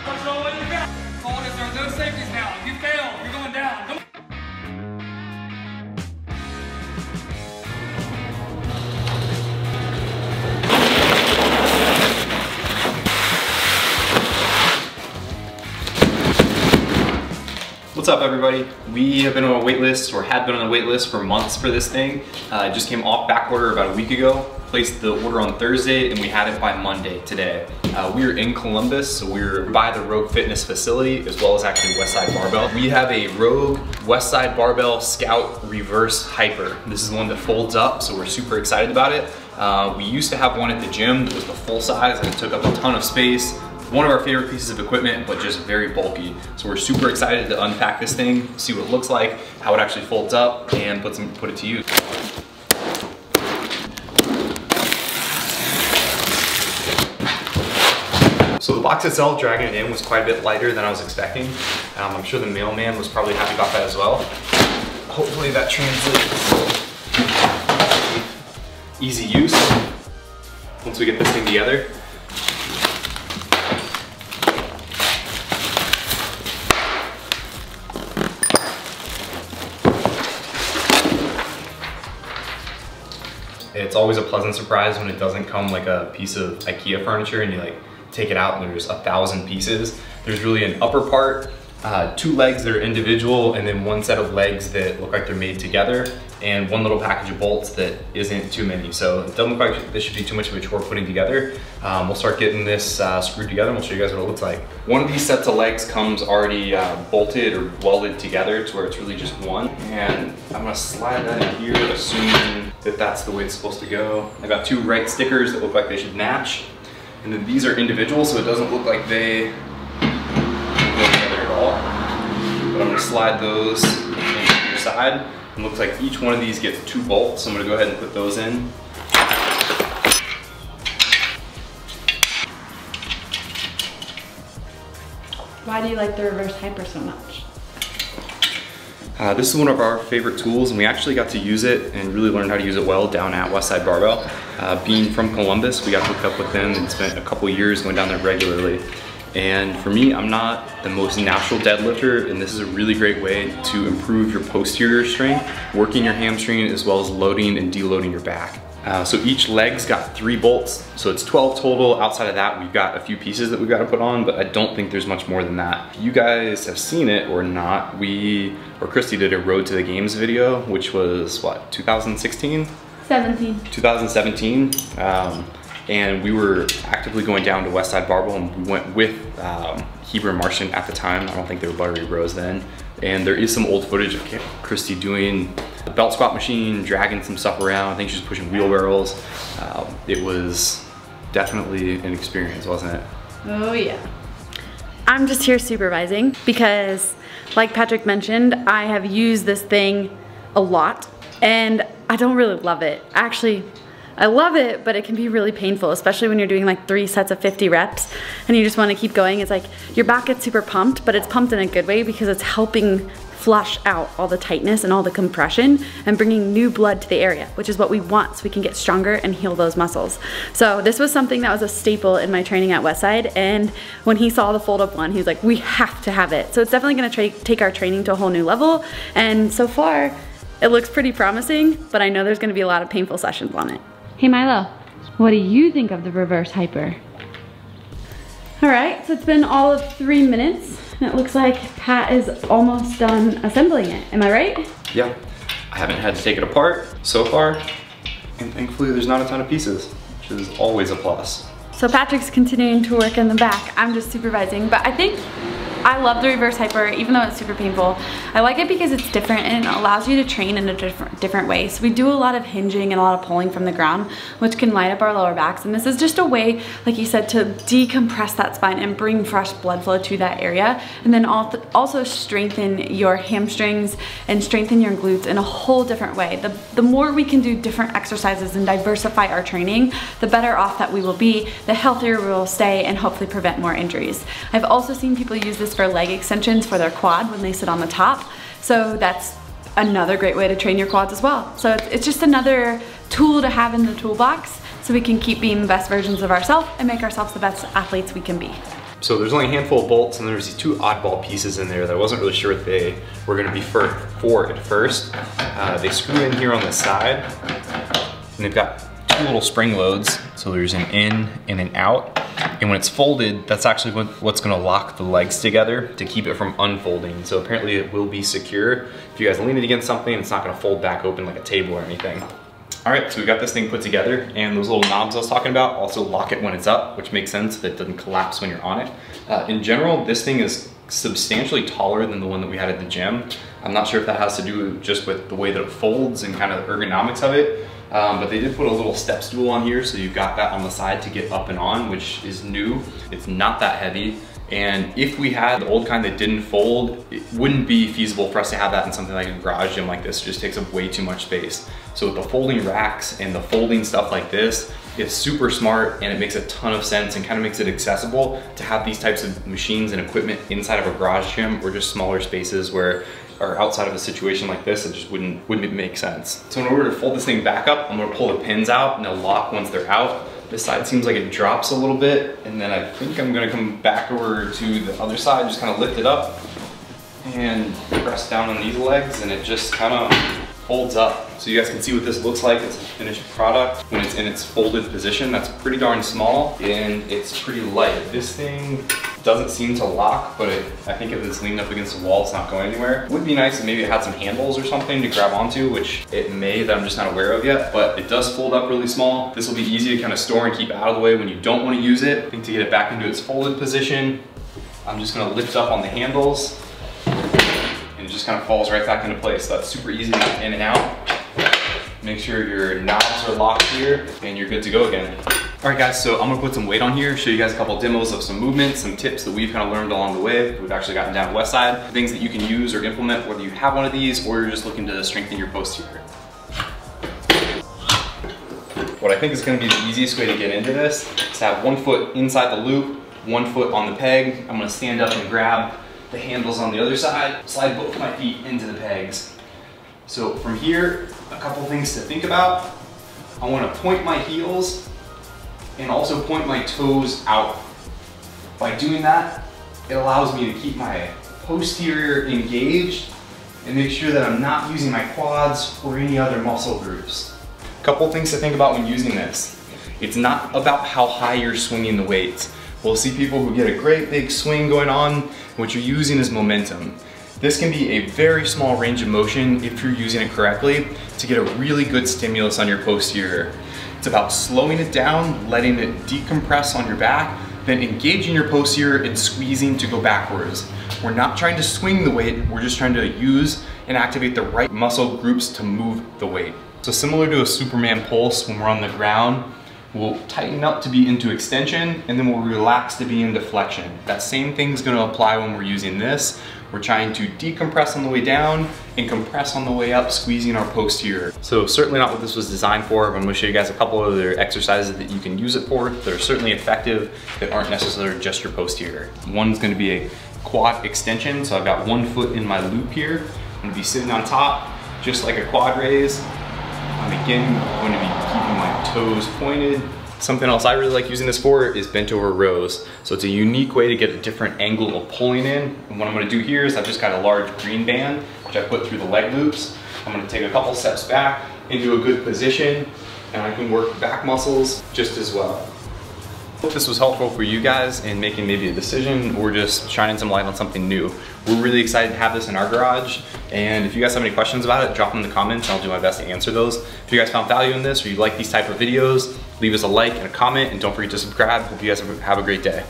Push it all the way to the ground. Focus, there are no safeties now. If you fail, you're going down. Come on. What's up, everybody? We have been on a wait list, or had been on a wait list for months for this thing. It just came off back order about a week ago. Placed the order on Thursday and we had it by Monday today. We are in Columbus, so we're by the Rogue Fitness facility as well as actually Westside Barbell. We have a Rogue Westside Barbell Scout Reverse Hyper. This is the one that folds up, so we're super excited about it. We used to have one at the gym that was the full size and it took up a ton of space. One of our favorite pieces of equipment, but just very bulky. So we're super excited to unpack this thing, see what it looks like, how it actually folds up, and put it to use. So the box itself, dragging it in, was quite a bit lighter than I was expecting. I'm sure the mailman was probably happy about that as well. Hopefully that translates. Easy use once we get this thing together. It's always a pleasant surprise when it doesn't come like a piece of IKEA furniture and you like take it out and there's 1,000 pieces. There's really an upper part, 2 legs that are individual, and then 1 set of legs that look like they're made together, and 1 little package of bolts that isn't too many. So it doesn't look like this should be too much of a chore putting together. We'll start getting this screwed together and we'll show you guys what it looks like. One of these sets of legs comes already bolted or welded together to where it's really just one. And I'm gonna slide that in here, assuming that that's the way it's supposed to go. I got 2 right stickers that look like they should match. And then these are individual, so it doesn't look like they go together at all. But I'm gonna slide those into your side. It looks like each one of these gets 2 bolts, so I'm gonna go ahead and put those in. Why do you like the reverse hyper so much? This is one of our favorite tools, and we actually got to use it and really learn how to use it well down at Westside Barbell. Being from Columbus, we got hooked up with them and spent a couple years going down there regularly. And for me, I'm not the most natural deadlifter, and this is a really great way to improve your posterior strength, working your hamstring, as well as loading and deloading your back. So each leg's got 3 bolts, so it's 12 total. Outside of that, we've got a few pieces that we've got to put on, but I don't think there's much more than that. If you guys have seen it or not, Christy did a Road to the Games video, which was what, 2016? 2017. And we were actively going down to Westside Barbell, and we went with Heber and Martian at the time. I don't think they were buttery bros then. And there is some old footage of Christy doing the belt squat machine, dragging some stuff around. I think she was pushing wheelbarrows. It was definitely an experience, wasn't it? Oh yeah. I'm just here supervising because, like Patrick mentioned, I have used this thing a lot and I don't really love it. Actually, I love it, but it can be really painful, especially when you're doing like 3 sets of 50 reps and you just want to keep going. It's like your back gets super pumped, but it's pumped in a good way because it's helping flush out all the tightness and all the compression and bringing new blood to the area, which is what we want so we can get stronger and heal those muscles. So this was something that was a staple in my training at Westside, and when he saw the fold-up one, he was like, we have to have it. So it's definitely gonna take our training to a whole new level, and so far, it looks pretty promising, but I know there's gonna be a lot of painful sessions on it. Hey Milo, what do you think of the reverse hyper? All right, so it's been all of 3 minutes, and it looks like Pat is almost done assembling it. Am I right? Yeah, I haven't had to take it apart so far, and thankfully there's not a ton of pieces, which is always a plus. So Patrick's continuing to work in the back. I'm just supervising, but I think I love the reverse hyper, even though it's super painful. I like it because it's different and it allows you to train in a different way. So we do a lot of hinging and a lot of pulling from the ground, which can light up our lower backs. And this is just a way, like you said, to decompress that spine and bring fresh blood flow to that area. And then also strengthen your hamstrings and strengthen your glutes in a whole different way. The more we can do different exercises and diversify our training, the better off that we will be, the healthier we will stay, and hopefully prevent more injuries. I've also seen people use this for leg extensions for their quad when they sit on the top. So that's another great way to train your quads as well. So it's just another tool to have in the toolbox so we can keep being the best versions of ourselves and make ourselves the best athletes we can be. So there's only a handful of bolts, and there's these two oddball pieces in there that I wasn't really sure what they were gonna be for at first. They screw in here on the side, and they've got two little spring loads. So there's an in and an out. And when it's folded, that's actually what's gonna lock the legs together to keep it from unfolding. So apparently it will be secure. If you guys lean it against something, it's not gonna fold back open like a table or anything. All right, so we got this thing put together, and those little knobs I was talking about also lock it when it's up, which makes sense that it doesn't collapse when you're on it. In general, this thing is substantially taller than the one that we had at the gym. I'm not sure if that has to do just with the way that it folds and kind of the ergonomics of it, but they did put a little step stool on here, so you've got that on the side to get up and on, which is new. It's not that heavy. And if we had the old kind that didn't fold, it wouldn't be feasible for us to have that in something like a garage gym like this. It just takes up way too much space. So with the folding racks and the folding stuff like this, it's super smart, and it makes a ton of sense and kind of makes it accessible to have these types of machines and equipment inside of a garage gym or just smaller spaces where, or outside of a situation like this, it just wouldn't make sense. So in order to fold this thing back up, I'm gonna pull the pins out and they'll lock once they're out. This side seems like it drops a little bit, and then I think I'm gonna come back over to the other side, just kind of lift it up and press down on these legs, and it just kind of folds up. So you guys can see what this looks like. It's a finished product when it's in its folded position. That's pretty darn small, and it's pretty light. This thing doesn't seem to lock, but I think if it's leaned up against the wall, it's not going anywhere. It would be nice if maybe it had some handles or something to grab onto, which it may, that I'm just not aware of yet, but it does fold up really small. This will be easy to kind of store and keep out of the way when you don't want to use it. I think to get it back into its folded position, I'm just gonna lift up on the handles, and it just kind of falls right back into place. So that's super easy to get in and out. Make sure your knobs are locked here, and you're good to go again. All right guys, so I'm gonna put some weight on here, show you guys a couple demos of some movements, some tips that we've kind of learned along the way. We've actually gotten down at Westside, things that you can use or implement whether you have one of these or you're just looking to strengthen your posterior. What I think is gonna be the easiest way to get into this is to have one foot inside the loop, one foot on the peg. I'm gonna stand up and grab the handles on the other side, slide both my feet into the pegs. So from here, a couple things to think about. I wanna point my heels and also point my toes out. By doing that, it allows me to keep my posterior engaged and make sure that I'm not using my quads or any other muscle groups. A couple things to think about when using this. It's not about how high you're swinging the weights. We'll see people who get a great big swing going on, what you're using is momentum. This can be a very small range of motion if you're using it correctly to get a really good stimulus on your posterior. It's about slowing it down, letting it decompress on your back, then engaging your posterior and squeezing to go backwards. We're not trying to swing the weight, we're just trying to use and activate the right muscle groups to move the weight. So similar to a Superman pulse, when we're on the ground, we'll tighten up to be into extension, and then we'll relax to be into flexion. That same thing's gonna apply when we're using this. We're trying to decompress on the way down and compress on the way up, squeezing our posterior. So certainly not what this was designed for, but I'm gonna show you guys a couple of other exercises that you can use it for that are certainly effective, that aren't necessarily just your posterior. One's gonna be a quad extension. So I've got one foot in my loop here. I'm gonna be sitting on top, just like a quad raise. I'm again going to be keeping my toes pointed. Something else I really like using this for is bent over rows. So it's a unique way to get a different angle of pulling in. And what I'm gonna do here is I've just got a large green band, which I put through the leg loops. I'm gonna take a couple steps back into a good position, and I can work back muscles just as well. Hope this was helpful for you guys in making maybe a decision or just shining some light on something new. We're really excited to have this in our garage, and if you guys have any questions about it, drop them in the comments and I'll do my best to answer those. If you guys found value in this or you like these type of videos, leave us a like and a comment, and don't forget to subscribe. Hope you guys have a great day.